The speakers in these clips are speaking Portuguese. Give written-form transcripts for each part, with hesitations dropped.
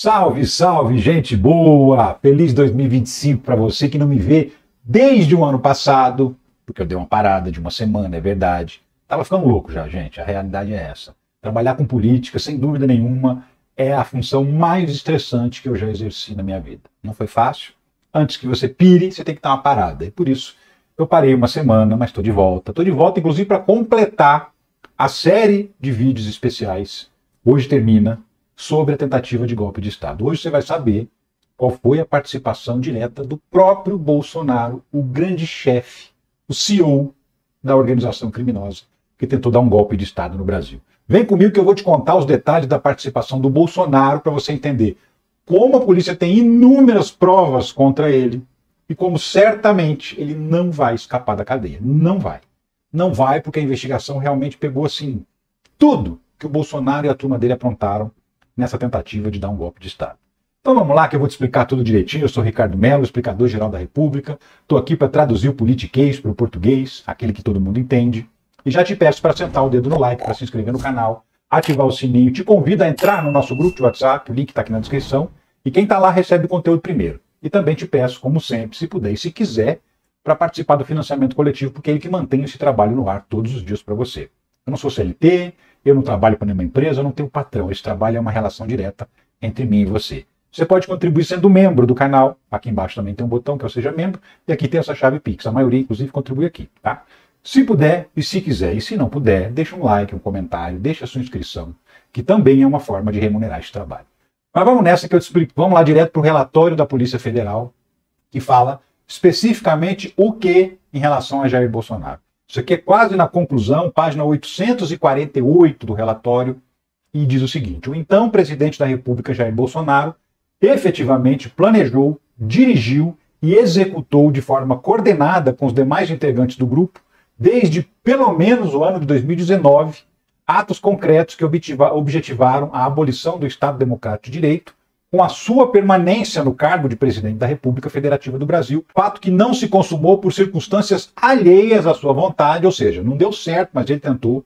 Salve, salve, gente boa! Feliz 2025 para você que não me vê desde o ano passado, porque eu dei uma parada de uma semana, é verdade. Tava ficando louco já, gente, a realidade é essa. Trabalhar com política, sem dúvida nenhuma, é a função mais estressante que eu já exerci na minha vida. Não foi fácil. Antes que você pire, você tem que dar uma parada. E por isso eu parei uma semana, mas estou de volta. Estou de volta, inclusive, para completar a série de vídeos especiais. Hoje termina sobre a tentativa de golpe de Estado. Hoje você vai saber qual foi a participação direta do próprio Bolsonaro, o grande chefe, o CEO da organização criminosa que tentou dar um golpe de Estado no Brasil. Vem comigo que eu vou te contar os detalhes da participação do Bolsonaro para você entender como a polícia tem inúmeras provas contra ele e como certamente ele não vai escapar da cadeia. Não vai. Não vai porque a investigação realmente pegou assim tudo que o Bolsonaro e a turma dele aprontaram nessa tentativa de dar um golpe de Estado. Então vamos lá que eu vou te explicar tudo direitinho. Eu sou Ricardo Mello, explicador-geral da República. Estou aqui para traduzir o politiquês para o português, aquele que todo mundo entende. E já te peço para sentar o dedo no like, para se inscrever no canal, ativar o sininho. Te convido a entrar no nosso grupo de WhatsApp, o link está aqui na descrição. E quem está lá recebe o conteúdo primeiro. E também te peço, como sempre, se puder e se quiser, para participar do financiamento coletivo, porque é ele que mantém esse trabalho no ar todos os dias para você. Eu não sou CLT, eu não trabalho para nenhuma empresa, eu não tenho patrão. Esse trabalho é uma relação direta entre mim e você. Você pode contribuir sendo membro do canal. Aqui embaixo também tem um botão que é o Seja Membro. E aqui tem essa chave Pix. A maioria, inclusive, contribui aqui, tá? Se puder e se quiser. E se não puder, deixa um like, um comentário, deixa a sua inscrição, que também é uma forma de remunerar esse trabalho. Mas vamos nessa que eu te explico. Vamos lá direto para o relatório da Polícia Federal, que fala especificamente o que em relação a Jair Bolsonaro. Isso aqui é quase na conclusão, página 848 do relatório, e diz o seguinte: o então presidente da República, Jair Bolsonaro, efetivamente planejou, dirigiu e executou de forma coordenada com os demais integrantes do grupo, desde pelo menos o ano de 2019, atos concretos que objetivaram a abolição do Estado Democrático de Direito, com a sua permanência no cargo de presidente da República Federativa do Brasil, fato que não se consumou por circunstâncias alheias à sua vontade, ou seja, não deu certo, mas ele tentou,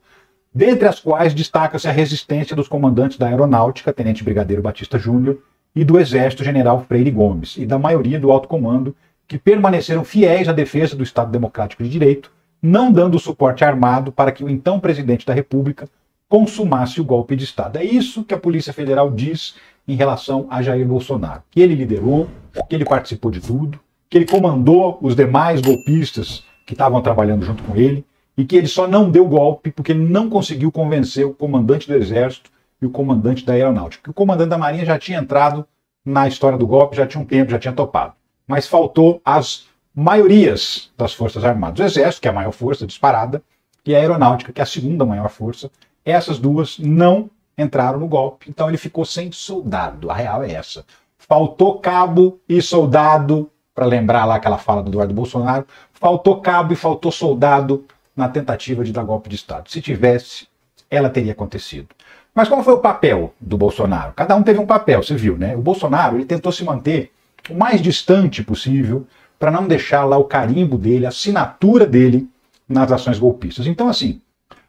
dentre as quais destaca-se a resistência dos comandantes da Aeronáutica, Tenente Brigadeiro Batista Júnior, e do Exército General Freire Gomes, e da maioria do alto comando, que permaneceram fiéis à defesa do Estado Democrático de Direito, não dando suporte armado para que o então presidente da República consumasse o golpe de Estado. É isso que a Polícia Federal diz em relação a Jair Bolsonaro, que ele liderou, que ele participou de tudo, que ele comandou os demais golpistas que estavam trabalhando junto com ele, e que ele só não deu golpe porque ele não conseguiu convencer o comandante do Exército e o comandante da Aeronáutica. Porque o comandante da Marinha já tinha entrado na história do golpe, já tinha um tempo, já tinha topado. Mas faltou as maiorias das Forças Armadas. O Exército, que é a maior força disparada, e a Aeronáutica, que é a segunda maior força. Essas duas não entraram no golpe, então ele ficou sem soldado. A real é essa. Faltou cabo e soldado, para lembrar lá aquela fala do Eduardo Bolsonaro, faltou cabo e faltou soldado na tentativa de dar golpe de Estado. Se tivesse, ela teria acontecido. Mas qual foi o papel do Bolsonaro? Cada um teve um papel, você viu, né? O Bolsonaro ele tentou se manter o mais distante possível para não deixar lá o carimbo dele, a assinatura dele nas ações golpistas. Então, assim,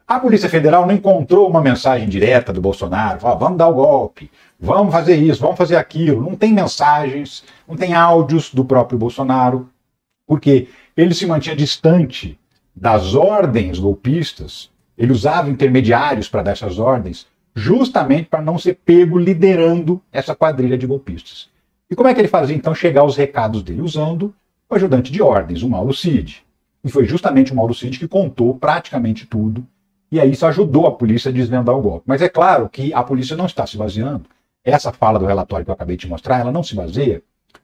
a Polícia Federal não encontrou uma mensagem direta do Bolsonaro, vamos dar o golpe, vamos fazer isso, vamos fazer aquilo. Não tem mensagens, não tem áudios do próprio Bolsonaro, porque ele se mantinha distante das ordens golpistas, ele usava intermediários para dar essas ordens, justamente para não ser pego liderando essa quadrilha de golpistas. E como é que ele fazia, então, chegar aos recados dele? Usando o ajudante de ordens, o Mauro Cid. E foi justamente o Mauro Cid que contou praticamente tudo, e aí isso ajudou a polícia a desvendar o golpe. Mas é claro que a polícia não está se baseando, essa fala do relatório que eu acabei de te mostrar, ela não se baseia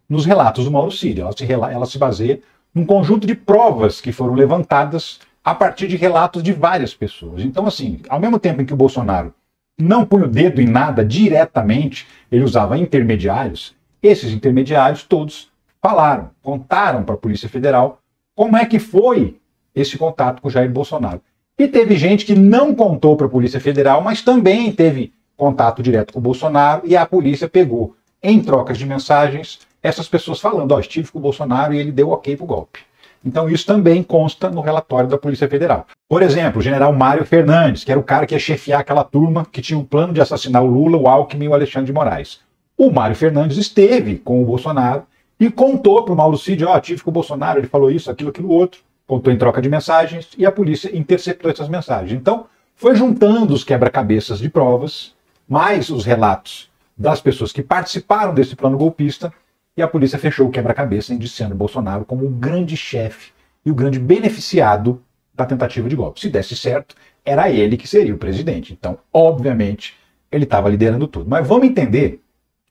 nos relatos do Mauro Cid, ela se baseia num conjunto de provas que foram levantadas a partir de relatos de várias pessoas. Então, assim, ao mesmo tempo em que o Bolsonaro não punha o dedo em nada diretamente, ele usava intermediários, esses intermediários todos falaram, contaram para a Polícia Federal como é que foi esse contato com o Jair Bolsonaro. E teve gente que não contou para a Polícia Federal, mas também teve contato direto com o Bolsonaro, e a polícia pegou, em trocas de mensagens, essas pessoas falando, estive com o Bolsonaro e ele deu ok para o golpe. Então isso também consta no relatório da Polícia Federal. Por exemplo, o general Mário Fernandes, que era o cara que ia chefiar aquela turma que tinha o plano de assassinar o Lula, o Alckmin e o Alexandre de Moraes. O Mário Fernandes esteve com o Bolsonaro e contou para o Mauro Cid, tive com o Bolsonaro, ele falou isso, aquilo outro, contou em troca de mensagens e a polícia interceptou essas mensagens. Então, foi juntando os quebra-cabeças de provas, mais os relatos das pessoas que participaram desse plano golpista, e a polícia fechou o quebra-cabeça, indiciando Bolsonaro como o grande chefe e o grande beneficiado da tentativa de golpe. Se desse certo, era ele que seria o presidente. Então, obviamente, ele estava liderando tudo. Mas vamos entender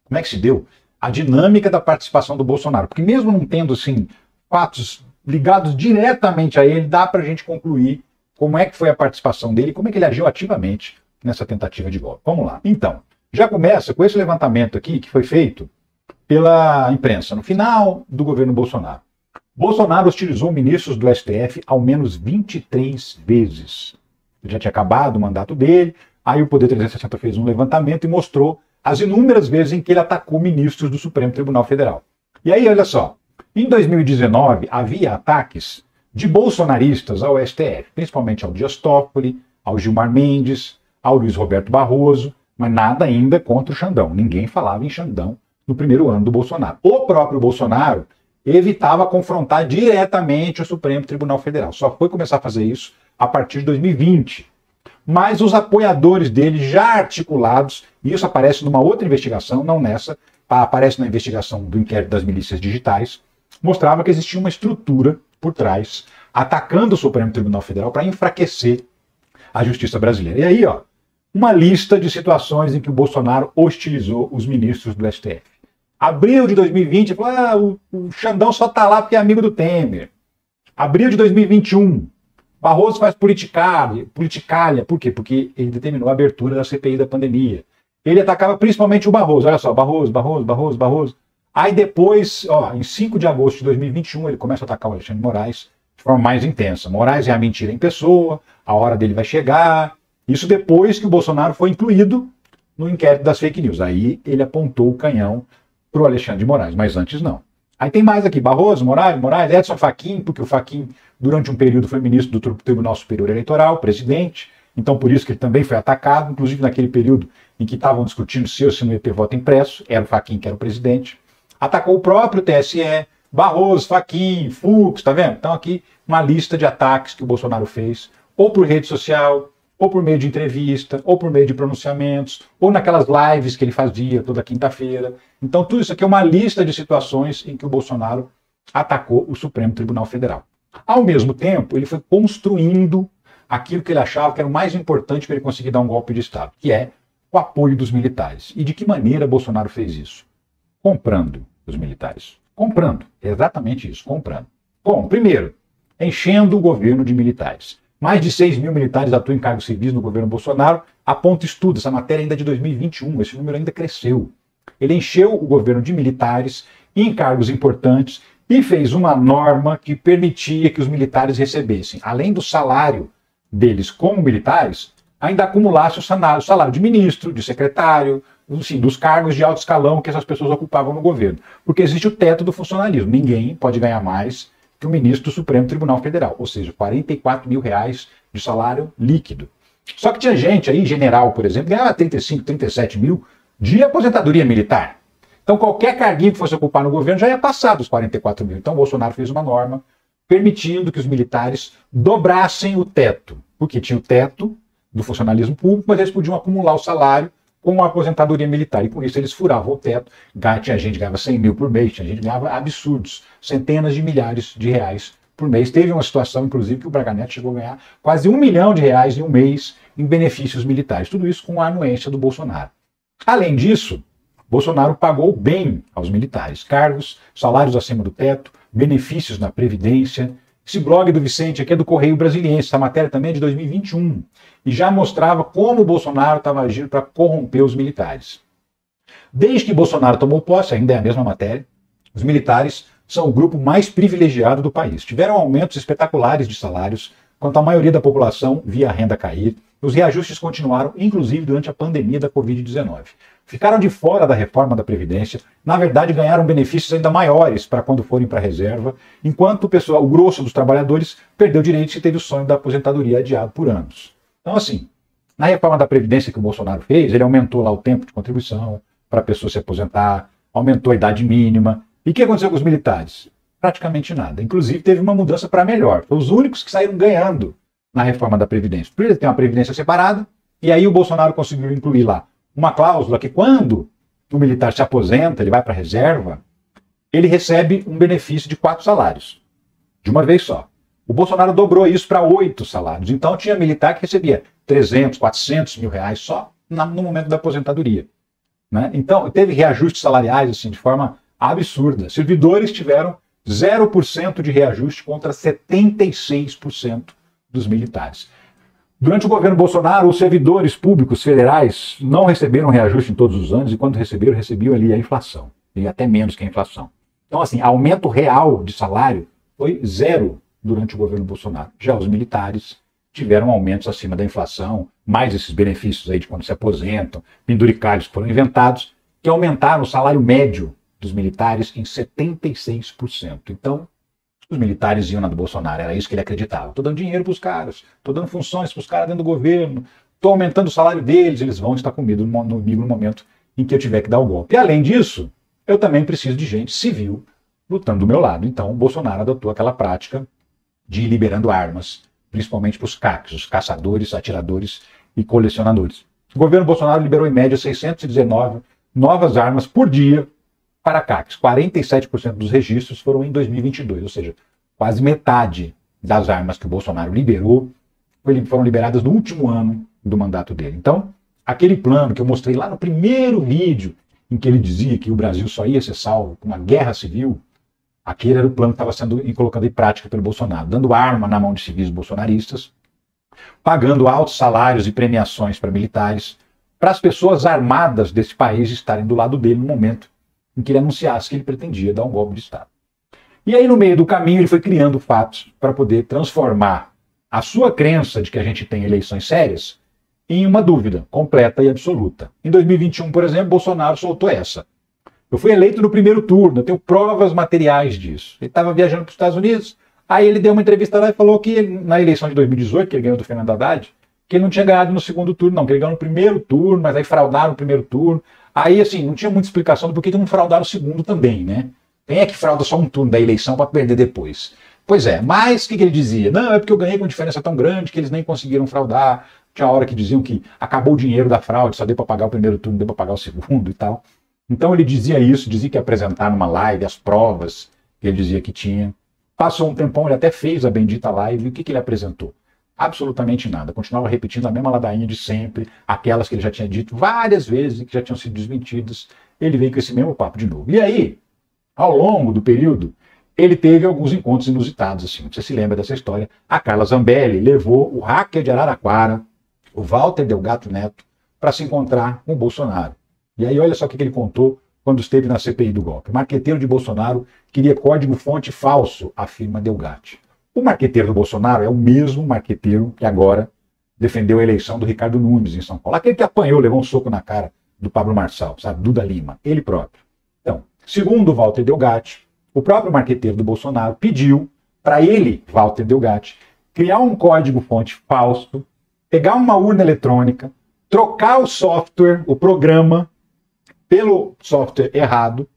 como é que se deu a dinâmica da participação do Bolsonaro. Porque mesmo não tendo, assim, fatos ligados diretamente a ele, dá para a gente concluir como é que foi a participação dele, como é que ele agiu ativamente nessa tentativa de golpe. Vamos lá. Então, já começa com esse levantamento aqui que foi feito pela imprensa no final do governo Bolsonaro. Bolsonaro hostilizou ministros do STF ao menos 23 vezes. Ele já tinha acabado o mandato dele, aí o Poder 360 fez um levantamento e mostrou as inúmeras vezes em que ele atacou ministros do Supremo Tribunal Federal. E aí, olha só, em 2019 havia ataques de bolsonaristas ao STF, principalmente ao Dias Toffoli, ao Gilmar Mendes, ao Luiz Roberto Barroso, mas nada ainda contra o Xandão. Ninguém falava em Xandão no primeiro ano do Bolsonaro. O próprio Bolsonaro evitava confrontar diretamente o Supremo Tribunal Federal. Só foi começar a fazer isso a partir de 2020. Mas os apoiadores dele já articulados, e isso aparece numa outra investigação, não nessa, aparece na investigação do inquérito das milícias digitais, mostrava que existia uma estrutura por trás, atacando o Supremo Tribunal Federal para enfraquecer a justiça brasileira. E aí, uma lista de situações em que o Bolsonaro hostilizou os ministros do STF. Abril de 2020, falou, o Xandão só está lá porque é amigo do Temer. Abril de 2021, Barroso faz politicalha. Por quê? Porque ele determinou a abertura da CPI da pandemia. Ele atacava principalmente o Barroso. Olha só, Barroso. Aí depois, em 5 de agosto de 2021, ele começa a atacar o Alexandre de Moraes de forma mais intensa. Moraes é a mentira em pessoa, a hora dele vai chegar. Isso depois que o Bolsonaro foi incluído no inquérito das fake news. Aí ele apontou o canhão para o Alexandre de Moraes, mas antes não. Aí tem mais aqui, Barroso, Moraes, Edson Fachin, porque o Fachin, durante um período, foi ministro do Tribunal Superior Eleitoral, presidente, então por isso que ele também foi atacado, inclusive naquele período em que estavam discutindo se ou se não ia ter voto impresso, era o Fachin que era o presidente. Atacou o próprio TSE, Barroso, Fachin, Fux, tá vendo? Então aqui uma lista de ataques que o Bolsonaro fez, ou por rede social, ou por meio de entrevista, ou por meio de pronunciamentos, ou naquelas lives que ele fazia toda quinta-feira. Então tudo isso aqui é uma lista de situações em que o Bolsonaro atacou o Supremo Tribunal Federal. Ao mesmo tempo, ele foi construindo aquilo que ele achava que era o mais importante para ele conseguir dar um golpe de Estado, que é o apoio dos militares. E de que maneira Bolsonaro fez isso? Comprando os militares. Comprando, exatamente isso, comprando. Bom, primeiro, enchendo o governo de militares. Mais de 6 mil militares atuam em cargos civis no governo Bolsonaro, aponta estudo, essa matéria ainda é de 2021, esse número ainda cresceu. Ele encheu o governo de militares em cargos importantes e fez uma norma que permitia que os militares recebessem, além do salário deles como militares, ainda acumulasse o salário de ministro, de secretário, assim, dos cargos de alto escalão que essas pessoas ocupavam no governo. Porque existe o teto do funcionalismo, ninguém pode ganhar mais que o ministro do Supremo Tribunal Federal, ou seja, R$44 mil de salário líquido. Só que tinha gente aí, general, por exemplo, ganhava 35, 37 mil de aposentadoria militar. Então qualquer carguinho que fosse ocupar no governo já ia passar dos 44 mil. Então o Bolsonaro fez uma norma permitindo que os militares dobrassem o teto, porque tinha o teto do funcionalismo público, mas eles podiam acumular o salário com a aposentadoria militar, e com isso eles furavam o teto. Tinha gente que ganhava 100 mil por mês, tinha gente que ganhava absurdos, centenas de milhares de reais por mês. Teve uma situação, inclusive, que o Braga Neto chegou a ganhar quase R$1 milhão em um mês em benefícios militares. Tudo isso com a anuência do Bolsonaro. Além disso, Bolsonaro pagou bem aos militares, cargos, salários acima do teto, benefícios na Previdência. Esse blog do Vicente aqui é do Correio Brasiliense, essa matéria também é de 2021, e já mostrava como o Bolsonaro estava agindo para corromper os militares. Desde que Bolsonaro tomou posse, ainda é a mesma matéria, os militares são o grupo mais privilegiado do país. Tiveram aumentos espetaculares de salários, enquanto a maioria da população via a renda cair. Os reajustes continuaram, inclusive durante a pandemia da Covid-19. Ficaram de fora da reforma da Previdência, na verdade ganharam benefícios ainda maiores para quando forem para a reserva, enquanto o grosso dos trabalhadores perdeu direitos e teve o sonho da aposentadoria adiado por anos. Então assim, na reforma da Previdência que o Bolsonaro fez, ele aumentou lá o tempo de contribuição, para a pessoa se aposentar, aumentou a idade mínima. E o que aconteceu com os militares? Praticamente nada. Inclusive, teve uma mudança para melhor. Foram os únicos que saíram ganhando na reforma da Previdência. Primeiro, ele tem uma Previdência separada, e aí o Bolsonaro conseguiu incluir lá uma cláusula que quando o militar se aposenta, ele vai para a reserva, ele recebe um benefício de 4 salários, de uma vez só. O Bolsonaro dobrou isso para 8 salários. Então tinha militar que recebia 300, 400 mil reais só no momento da aposentadoria. Né? Então teve reajustes salariais assim, de forma absurda. Servidores tiveram 0% de reajuste contra 76% dos militares. Durante o governo Bolsonaro, os servidores públicos federais não receberam reajuste em todos os anos, e quando receberam, recebiam ali a inflação, e até menos que a inflação. Então, assim, aumento real de salário foi 0 durante o governo Bolsonaro. Já os militares tiveram aumentos acima da inflação, mais esses benefícios aí de quando se aposentam, penduricalhos que foram inventados, que aumentaram o salário médio dos militares em 76%. Então, os militares iam na do Bolsonaro, era isso que ele acreditava. Estou dando dinheiro para os caras, estou dando funções para os caras dentro do governo, estou aumentando o salário deles, eles vão estar comigo no momento em que eu tiver que dar o golpe. E além disso, eu também preciso de gente civil lutando do meu lado. Então, o Bolsonaro adotou aquela prática de ir liberando armas, principalmente para os CACs, os caçadores, atiradores e colecionadores. O governo Bolsonaro liberou em média 619 novas armas por dia para CACs. 47% dos registros foram em 2022, ou seja, quase metade das armas que o Bolsonaro liberou foram liberadas no último ano do mandato dele. Então, aquele plano que eu mostrei lá no primeiro vídeo, em que ele dizia que o Brasil só ia ser salvo com uma guerra civil, aquele era o plano que estava sendo colocado em prática pelo Bolsonaro, dando arma na mão de civis bolsonaristas, pagando altos salários e premiações para militares, para as pessoas armadas desse país estarem do lado dele no momento em que ele anunciasse que ele pretendia dar um golpe de Estado. E aí, no meio do caminho, ele foi criando fatos para poder transformar a sua crença de que a gente tem eleições sérias em uma dúvida completa e absoluta. Em 2021, por exemplo, Bolsonaro soltou essa: eu fui eleito no primeiro turno, eu tenho provas materiais disso. Ele estava viajando para os Estados Unidos, aí ele deu uma entrevista lá e falou que na eleição de 2018, que ele ganhou do Fernando Haddad, que ele não tinha ganhado no segundo turno, não, que ele ganhou no primeiro turno, mas aí fraudaram o primeiro turno. Aí, assim, não tinha muita explicação do porquê que não fraudaram o segundo também, né? Quem é que frauda só um turno da eleição para perder depois? Pois é, mas o que ele dizia? Não, é porque eu ganhei com diferença tão grande que eles nem conseguiram fraudar. Tinha hora que diziam que acabou o dinheiro da fraude, só deu para pagar o primeiro turno, deu para pagar o segundo e tal. Então ele dizia isso, dizia que ia apresentar numa live as provas que ele dizia que tinha. Passou um tempão, ele até fez a bendita live, e o que ele apresentou? Absolutamente nada. Continuava repetindo a mesma ladainha de sempre, aquelas que ele já tinha dito várias vezes e que já tinham sido desmentidas. Ele veio com esse mesmo papo de novo. E aí, ao longo do período, ele teve alguns encontros inusitados, assim. Você se lembra dessa história? A Carla Zambelli levou o hacker de Araraquara, o Walter Delgato Neto, para se encontrar com o Bolsonaro. E aí, olha só o que ele contou quando esteve na CPI do golpe. O marqueteiro de Bolsonaro queria código-fonte falso, afirma Delgatti. O marqueteiro do Bolsonaro é o mesmo marqueteiro que agora defendeu a eleição do Ricardo Nunes em São Paulo. Aquele que apanhou, levou um soco na cara do Pablo Marçal, sabe? Duda Lima, ele próprio. Então, segundo Walter Delgatti, o próprio marqueteiro do Bolsonaro pediu para ele, Walter Delgatti, criar um código-fonte falso, pegar uma urna eletrônica, trocar o software, o programa, pelo software errado,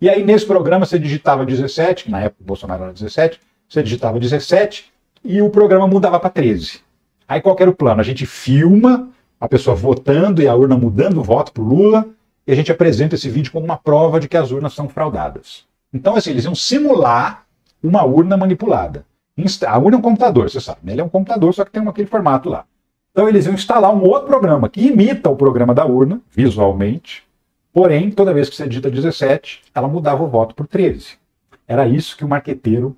e aí nesse programa você digitava 17, que na época o Bolsonaro era 17, você digitava 17 e o programa mudava para 13. Aí qual que era o plano? A gente filma a pessoa votando e a urna mudando o voto para o Lula e a gente apresenta esse vídeo como uma prova de que as urnas são fraudadas. Então, assim, eles iam simular uma urna manipulada. A urna é um computador, você sabe, né? Ele é um computador, só que tem aquele formato lá. Então eles iam instalar um outro programa que imita o programa da urna, visualmente, porém, toda vez que você digita 17, ela mudava o voto por 13. Era isso que o marqueteiro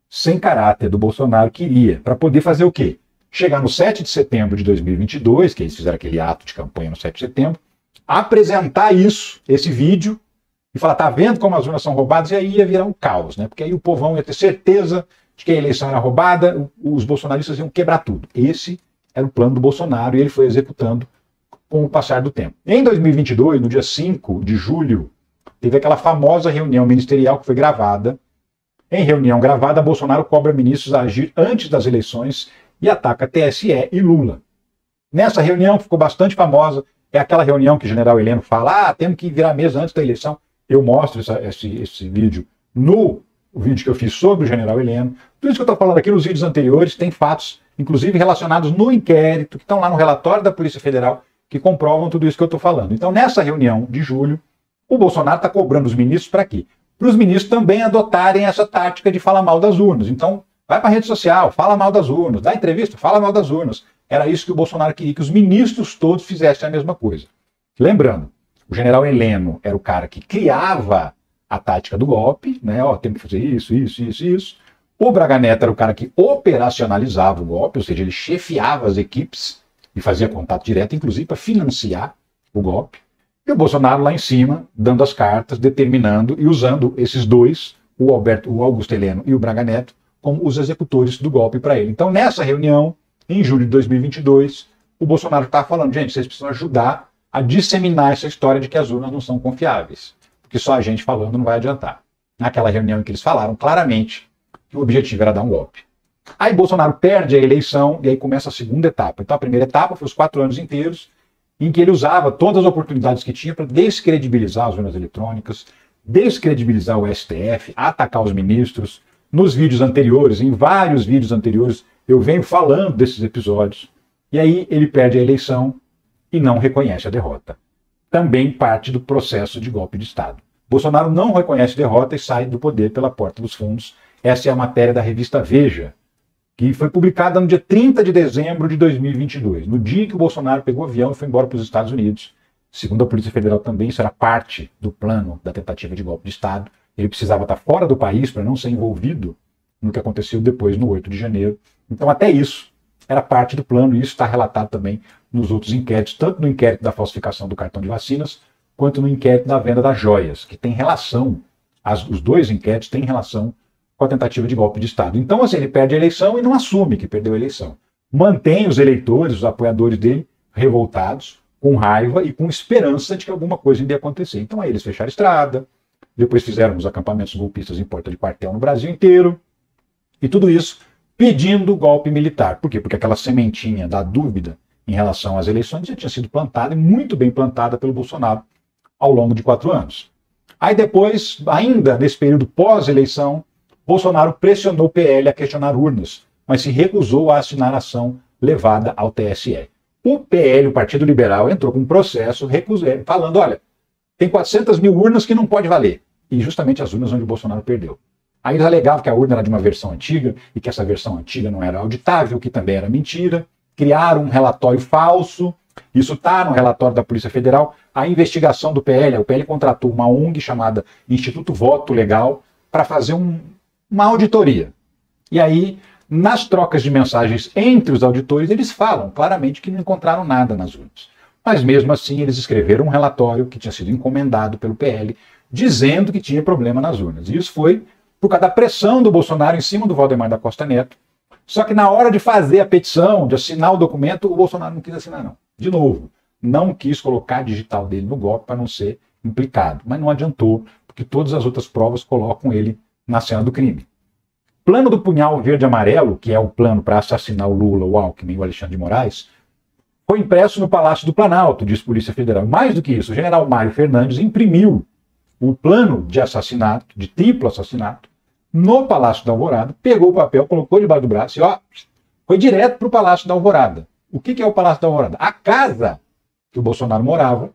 sem caráter do Bolsonaro queria, para poder fazer o quê? Chegar no 7 de setembro de 2022, que eles fizeram aquele ato de campanha no 7 de setembro, apresentar isso, esse vídeo, e falar, tá vendo como as urnas são roubadas? E aí ia virar um caos, né? Porque aí o povão ia ter certeza de que a eleição era roubada, os bolsonaristas iam quebrar tudo. Esse era o plano do Bolsonaro e ele foi executando com o passar do tempo. Em 2022, no dia 5 de julho, teve aquela famosa reunião ministerial que foi gravada. Em reunião gravada, Bolsonaro cobra ministros a agir antes das eleições e ataca TSE e Lula. Nessa reunião, que ficou bastante famosa, É aquela reunião que o general Heleno fala, temos que virar a mesa antes da eleição. Eu mostro esse vídeo no vídeo que eu fiz sobre o general Heleno. Tudo isso que eu estou falando aqui nos vídeos anteriores tem fatos, inclusive relacionados no inquérito, que estão lá no relatório da Polícia Federal, que comprovam tudo isso que eu estou falando. Então, nessa reunião de julho, o Bolsonaro está cobrando os ministros para quê? Para os ministros também adotarem essa tática de falar mal das urnas. Então, vai para a rede social, fala mal das urnas, dá entrevista, fala mal das urnas. Era isso que o Bolsonaro queria, que os ministros todos fizessem a mesma coisa. Lembrando, o general Heleno era o cara que criava a tática do golpe, né? Temos que fazer isso. O Braga Neto era o cara que operacionalizava o golpe, ou seja, ele chefiava as equipes e fazia contato direto, inclusive para financiar o golpe. E o Bolsonaro lá em cima, dando as cartas, determinando e usando esses dois, o Augusto Heleno e o Braga Neto, como os executores do golpe para ele. Então, nessa reunião, em julho de 2022, o Bolsonaro estava falando, gente, vocês precisam ajudar a disseminar essa história de que as urnas não são confiáveis, porque só a gente falando não vai adiantar. Naquela reunião em que eles falaram claramente que o objetivo era dar um golpe. Aí Bolsonaro perde a eleição e aí começa a segunda etapa. Então, a primeira etapa foi os 4 anos inteiros, em que ele usava todas as oportunidades que tinha para descredibilizar as urnas eletrônicas, descredibilizar o STF, atacar os ministros. Nos vídeos anteriores, em vários vídeos anteriores, eu venho falando desses episódios. E aí ele perde a eleição e não reconhece a derrota. Também parte do processo de golpe de Estado. Bolsonaro não reconhece a derrota e sai do poder pela porta dos fundos. Essa é a matéria da revista Veja, que foi publicada no dia 30 de dezembro de 2022, no dia que o Bolsonaro pegou o avião e foi embora para os Estados Unidos. Segundo a Polícia Federal também, isso era parte do plano da tentativa de golpe de Estado. Ele precisava estar fora do país para não ser envolvido no que aconteceu depois, no 8 de janeiro. Então, até isso era parte do plano, e isso está relatado também nos outros inquéritos, tanto no inquérito da falsificação do cartão de vacinas, quanto no inquérito da venda das joias, que tem relação, os dois inquéritos têm relação com a tentativa de golpe de Estado. Então, assim, ele perde a eleição e não assume que perdeu a eleição. Mantém os eleitores, os apoiadores dele, revoltados, com raiva e com esperança de que alguma coisa ainda ia acontecer. Então, aí eles fecharam a estrada, depois fizeram os acampamentos golpistas em porta de quartel no Brasil inteiro, e tudo isso pedindo golpe militar. Por quê? Porque aquela sementinha da dúvida em relação às eleições já tinha sido plantada, e muito bem plantada pelo Bolsonaro ao longo de 4 anos. Aí depois, ainda nesse período pós-eleição, Bolsonaro pressionou o PL a questionar urnas, mas se recusou a assinar a ação levada ao TSE. O PL, o Partido Liberal, entrou com um processo falando, olha, tem 400 mil urnas que não pode valer. E justamente as urnas onde o Bolsonaro perdeu. Aí eles alegavam que a urna era de uma versão antiga e que essa versão antiga não era auditável, que também era mentira. Criaram um relatório falso. Isso está no relatório da Polícia Federal. A investigação do PL, o PL contratou uma ONG chamada Instituto Voto Legal para fazer uma auditoria. E aí, nas trocas de mensagens entre os auditores, eles falam claramente que não encontraram nada nas urnas. Mas mesmo assim, eles escreveram um relatório que tinha sido encomendado pelo PL, dizendo que tinha problema nas urnas. E isso foi por causa da pressão do Bolsonaro em cima do Valdemar da Costa Neto. Só que na hora de fazer a petição, de assinar o documento, o Bolsonaro não quis assinar, não. De novo, não quis colocar a digital dele no golpe para não ser implicado. Mas não adiantou, porque todas as outras provas colocam ele na cena do crime. Plano do punhal verde e amarelo, que é o plano para assassinar o Lula, o Alckmin e o Alexandre de Moraes, foi impresso no Palácio do Planalto, diz Polícia Federal. Mais do que isso, o general Mário Fernandes imprimiu o plano de assassinato, de triplo assassinato, no Palácio da Alvorada, pegou o papel, colocou debaixo do braço e foi direto para o Palácio da Alvorada. O que é o Palácio da Alvorada? A casa que o Bolsonaro morava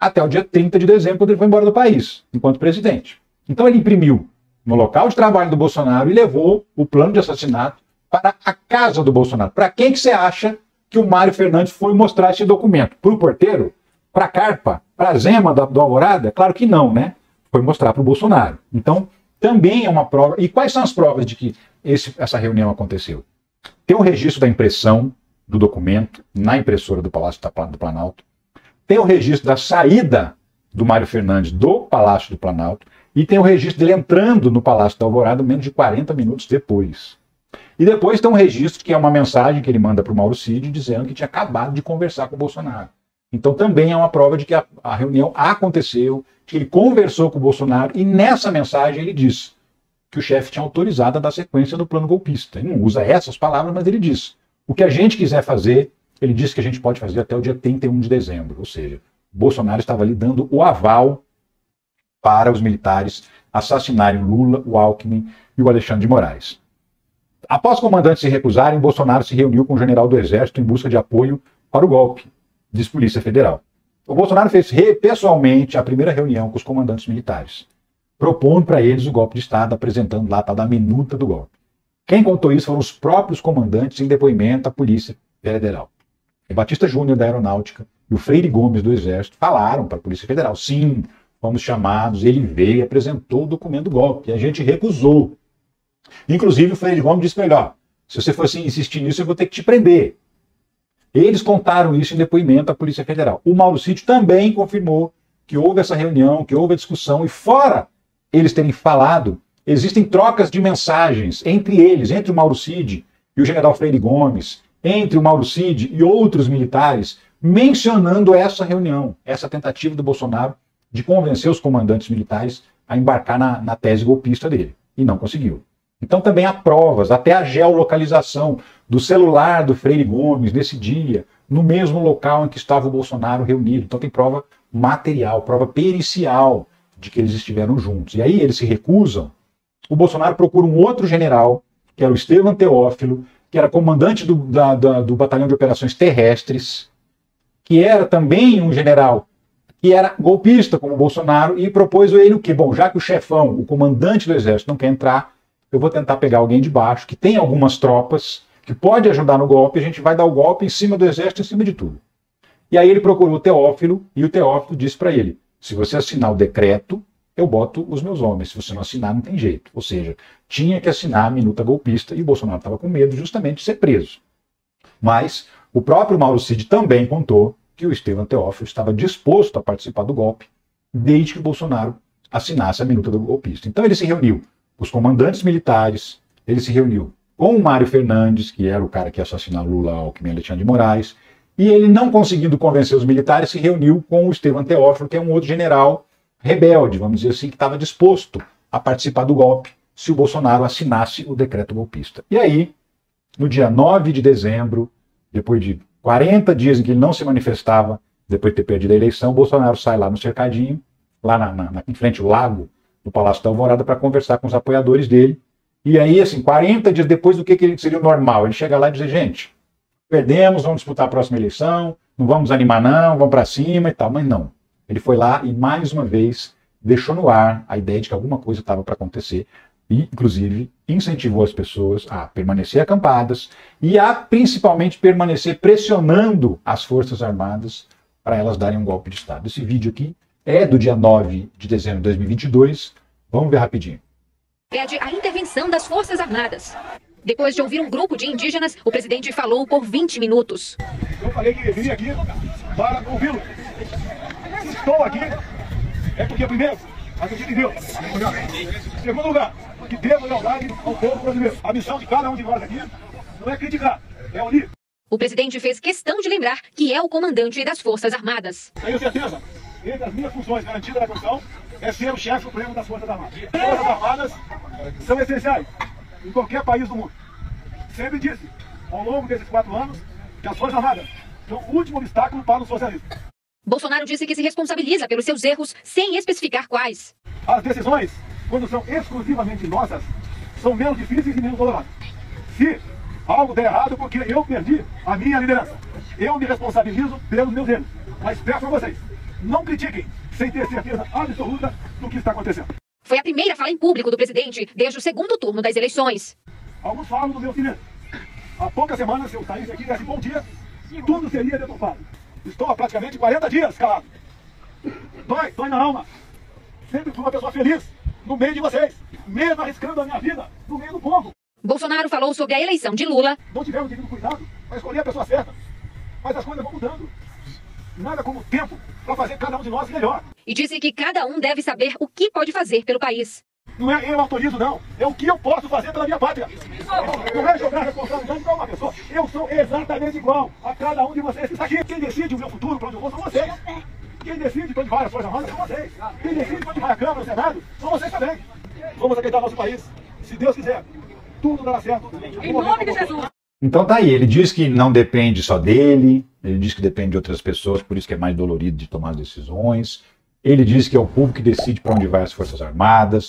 até o dia 30 de dezembro, quando ele foi embora do país, enquanto presidente. Então ele imprimiu no local de trabalho do Bolsonaro e levou o plano de assassinato para a casa do Bolsonaro. Para quem que você acha que o Mário Fernandes foi mostrar esse documento? Para o porteiro? Para a Carpa? Para a Zema do Alvorada? Claro que não, né? Foi mostrar para o Bolsonaro. Então, também é uma prova. E quais são as provas de que essa reunião aconteceu? Tem o registro da impressão do documento na impressora do Palácio do Planalto. Tem o registro da saída do Mário Fernandes do Palácio do Planalto. E tem o registro dele entrando no Palácio da Alvorada menos de 40 minutos depois. E depois tem um registro que é uma mensagem que ele manda para o Mauro Cid dizendo que tinha acabado de conversar com o Bolsonaro. Então também é uma prova de que a reunião aconteceu, que ele conversou com o Bolsonaro e nessa mensagem ele diz que o chefe tinha autorizado a dar sequência do plano golpista. Ele não usa essas palavras, mas ele diz: o que a gente quiser fazer, ele disse que a gente pode fazer até o dia 31 de dezembro, ou seja, Bolsonaro estava ali dando o aval para os militares assassinarem Lula, o Alckmin e o Alexandre de Moraes. Após os comandantes se recusarem, Bolsonaro se reuniu com o general do Exército em busca de apoio para o golpe, diz Polícia Federal. O Bolsonaro fez pessoalmente a primeira reunião com os comandantes militares, propondo para eles o golpe de Estado, apresentando lá a tal da minuta do golpe. Quem contou isso foram os próprios comandantes em depoimento à Polícia Federal. O Batista Júnior da Aeronáutica e o Freire Gomes do Exército falaram para a Polícia Federal: sim, fomos chamados, ele veio e apresentou o documento do golpe, e a gente recusou. Inclusive o Freire Gomes disse para ele: ó, se você for assim, insistir nisso, eu vou ter que te prender. Eles contaram isso em depoimento à Polícia Federal. O Mauro Cid também confirmou que houve essa reunião, que houve a discussão, e fora eles terem falado, existem trocas de mensagens entre eles, entre o Mauro Cid e o general Freire Gomes, entre o Mauro Cid e outros militares, mencionando essa reunião, essa tentativa do Bolsonaro de convencer os comandantes militares a embarcar na tese golpista dele. E não conseguiu. Então também há provas, até a geolocalização do celular do Freire Gomes nesse dia, no mesmo local em que estava o Bolsonaro reunido. Então tem prova material, prova pericial de que eles estiveram juntos. E aí eles se recusam. O Bolsonaro procura um outro general, que era o Estevam Teófilo, que era comandante do Batalhão de Operações Terrestres, que era também um general que era golpista como o Bolsonaro, e propôs a ele o quê? Bom, já que o chefão, o comandante do Exército, não quer entrar, eu vou tentar pegar alguém de baixo, que tem algumas tropas, que pode ajudar no golpe, a gente vai dar o golpe em cima do Exército, em cima de tudo. E aí ele procurou o Teófilo, e o Teófilo disse para ele: se você assinar o decreto, eu boto os meus homens, se você não assinar, não tem jeito. Ou seja, tinha que assinar a minuta golpista, e o Bolsonaro estava com medo justamente de ser preso. Mas o próprio Mauro Cid também contou que o Estevam Teófilo estava disposto a participar do golpe, desde que o Bolsonaro assinasse a minuta do golpista. Então ele se reuniu com os comandantes militares, ele se reuniu com o Mário Fernandes, que era o cara que ia assassinar Lula, Alckmin e Alexandre de Moraes, e ele, não conseguindo convencer os militares, se reuniu com o Estevam Teófilo, que é um outro general rebelde, vamos dizer assim, que estava disposto a participar do golpe se o Bolsonaro assinasse o decreto golpista. E aí, no dia 9 de dezembro, depois de 40 dias em que ele não se manifestava, depois de ter perdido a eleição, o Bolsonaro sai lá no cercadinho, lá em frente ao lago do Palácio da Alvorada, para conversar com os apoiadores dele. E aí, assim, 40 dias depois do que seria o normal, ele chega lá e diz: gente, perdemos, vamos disputar a próxima eleição, não vamos animar não, vamos para cima e tal. Mas não. Ele foi lá e, mais uma vez, deixou no ar a ideia de que alguma coisa estava para acontecer e, inclusive, incentivou as pessoas a permanecer acampadas e a, principalmente, permanecer pressionando as Forças Armadas para elas darem um golpe de Estado. Esse vídeo aqui é do dia 9 de dezembro de 2022. Vamos ver rapidinho. Pede a intervenção das Forças Armadas. Depois de ouvir um grupo de indígenas, o presidente falou por 20 minutos. Eu falei que vim aqui para ouvi-lo. Estou aqui é porque, primeiro, acredito em Deus. Em segundo lugar, que devo lealdade ao povo brasileiro. A missão de cada um de nós aqui não é criticar, é unir. O presidente fez questão de lembrar que é o comandante das Forças Armadas. Tenho certeza, entre as minhas funções garantidas na Constituição, é ser o chefe supremo das Forças Armadas. As Forças Armadas são essenciais em qualquer país do mundo. Sempre disse, ao longo desses 4 anos, que as Forças Armadas são o último obstáculo para o socialismo. Bolsonaro disse que se responsabiliza pelos seus erros, sem especificar quais. As decisões, quando são exclusivamente nossas, são menos difíceis e menos dolorosas. Se algo der errado, porque eu perdi a minha liderança, eu me responsabilizo pelos meus erros. Mas peço a vocês, não critiquem sem ter certeza absoluta do que está acontecendo. Foi a primeira fala em público do presidente desde o segundo turno das eleições. Alguns falam do meu silêncio. Há poucas semanas, se eu saísse aqui e desse bom dia, tudo seria deturpado. Estou há praticamente 40 dias calado. Dói na alma. Sempre fui uma pessoa feliz no meio de vocês, mesmo arriscando a minha vida no meio do povo. Bolsonaro falou sobre a eleição de Lula. Não tivemos devido cuidado para escolher a pessoa certa. Mas as coisas vão mudando. Nada como tempo para fazer cada um de nós melhor. E disse que cada um deve saber o que pode fazer pelo país. Não é eu autorizo, não. É o que eu posso fazer pela minha pátria. Não é jogar a responsabilidade para uma pessoa. Eu sou exatamente igual a cada um de vocês que está aqui. Quem decide o meu futuro, para onde eu vou, são vocês. Quem decide para onde vai as Forças Armadas, são vocês. Quem decide para onde vai a Câmara, o Senado, são vocês também. Vamos aceitar nosso país. Se Deus quiser, tudo dará certo. Em nome de Jesus. Então tá aí, ele diz que não depende só dele, ele diz que depende de outras pessoas, por isso que é mais dolorido de tomar as decisões. Ele diz que é o povo que decide para onde vai as Forças Armadas.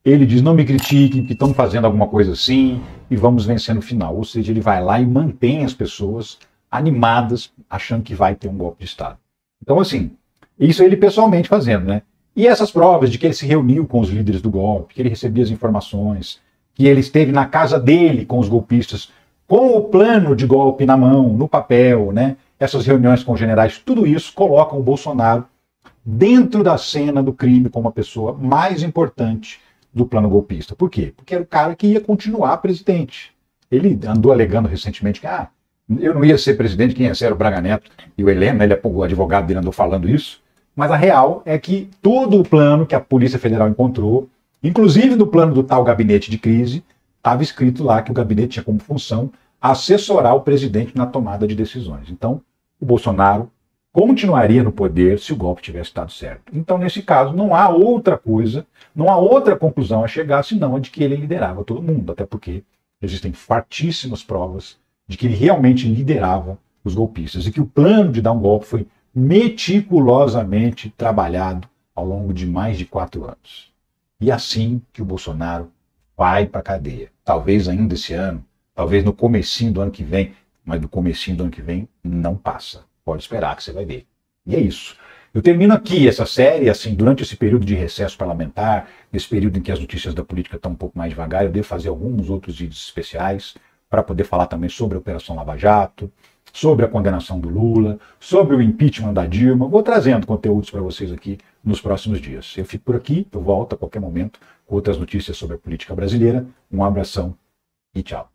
Ele diz, não me critiquem, que estão fazendo alguma coisa assim e vamos vencer no final. Ou seja, ele vai lá e mantém as pessoas animadas, achando que vai ter um golpe de Estado. Então, assim, isso ele pessoalmente fazendo, né? E essas provas de que ele se reuniu com os líderes do golpe, que ele recebia as informações, que ele esteve na casa dele com os golpistas, com o plano de golpe na mão, no papel, né? Essas reuniões com os generais, tudo isso colocam o Bolsonaro dentro da cena do crime como a pessoa mais importante do plano golpista. Por quê? Porque era o cara que ia continuar presidente. Ele andou alegando recentemente que eu não ia ser presidente, quem ia ser era o Braga Neto. E o Heleno, o advogado dele andou falando isso. Mas a real é que todo o plano que a Polícia Federal encontrou, inclusive no plano do tal gabinete de crise, estava escrito lá que o gabinete tinha como função assessorar o presidente na tomada de decisões. Então, o Bolsonaro continuaria no poder se o golpe tivesse dado certo. Então, nesse caso, não há outra coisa, não há outra conclusão a chegar, senão a de que ele liderava todo mundo, até porque existem fartíssimas provas de que ele realmente liderava os golpistas e que o plano de dar um golpe foi meticulosamente trabalhado ao longo de mais de 4 anos. E assim que o Bolsonaro vai para a cadeia. Talvez ainda esse ano, talvez no comecinho do ano que vem, mas no comecinho do ano que vem não passa. Pode esperar que você vai ver. E é isso. Eu termino aqui essa série, assim, durante esse período de recesso parlamentar, nesse período em que as notícias da política estão um pouco mais devagar, eu devo fazer alguns outros vídeos especiais para poder falar também sobre a Operação Lava Jato, sobre a condenação do Lula, sobre o impeachment da Dilma. Vou trazendo conteúdos para vocês aqui nos próximos dias. Eu fico por aqui, eu volto a qualquer momento com outras notícias sobre a política brasileira. Um abração e tchau.